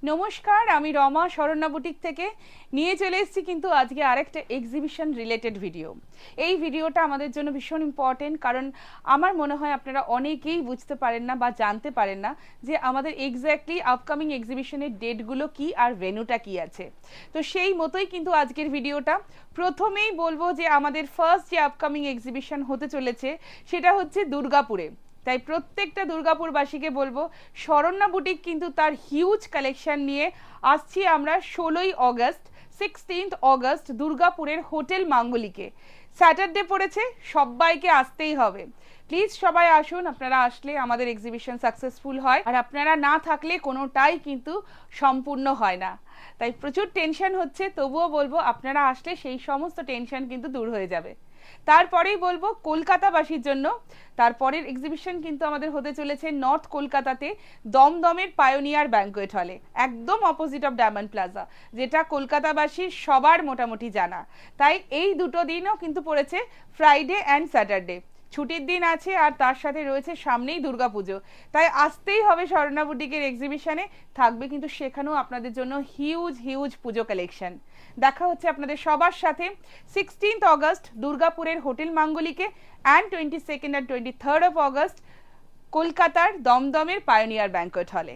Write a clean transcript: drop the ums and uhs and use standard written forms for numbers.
নমস্কার, আমি রমা শরণ্যা বুটিক থেকে নিয়ে চলে এসেছি কিন্তু আজকে আরেকটা এক্সিবিশন রিলেটেড ভিডিও। এই ভিডিওটা আমাদের জন্য ভীষণ ইম্পর্টেন্ট, কারণ আমার মনে হয় আপনারা অনেকেই বুঝতে পারেন না বা জানতে পারেন না যে আমাদের এক্স্যাক্টলি আপকামিং এক্সিবিশনের ডেটগুলো কি আর ভেন্যুটা কি আছে। তো সেই মতোই কিন্তু আজকের ভিডিওটা। প্রথমেই বলবো যে আমাদের ফার্স্ট যে আপকামিং এক্সিবিশন হতে চলেছে সেটা হচ্ছে দুর্গাপুরে। তাই প্রত্যেকটা দুর্গাপুরবাসীকে বলবো, শরণ্যা বুটিক কিন্তু তার হিউজ কালেকশন নিয়ে আসছি আমরা 16 আগস্ট 16 আগস্ট দুর্গাপুরের হোটেল মাঙ্গলিকে। স্যাটারডে পড়েছে, সবাইকে আসতেই হবে। প্লিজ সবাই আসুন, আপনারা আসলে আমাদের এক্সিবিশন সাকসেসফুল হয়, আর আপনারা না থাকলে কোনোটাই কিন্তু সম্পূর্ণ হয় না। তাই প্রচুর টেনশন হচ্ছে, তবুও বলবো আপনারা আসলে সেই সমস্ত টেনশন কিন্তু দূর হয়ে যাবে। তারপরেই বলবো কলকাতাবাসীর জন্য, তারপরের এক্সিবিশন কিন্তু আমাদের হতে চলেছে নর্থ কলকাতাতে দমদমের পায়োনিয়ার ব্যাঙ্কোয়েট হলে, একদম অপোজিট অফ ডায়মন্ড প্লাজা, যেটা কলকাতাবাসীর সবার মোটামুটি জানা। তাই এই দুটো দিনও কিন্তু পড়েছে ফ্রাইডে অ্যান্ড স্যাটারডে, ছুটির দিন আছে, আর তার সাথে রয়েছে সামনেই দুর্গাপুজো। তাই আসতেই হবে শরণ্যা বুটিকের এক্সিবিশনে, থাকবে কিন্তু সেখানেও আপনাদের জন্য হিউজ হিউজ পুজো কালেকশন। দেখা হচ্ছে আপনাদের সবার সাথে 16 আগস্ট দুর্গাপুরের হোটেল মাঙ্গলিকে অ্যান্ড 22 অ্যান্ড 23 অফ আগস্ট কলকাতার দমদমের পায়োনিয়ার ব্যাঙ্কোয়েট হলে।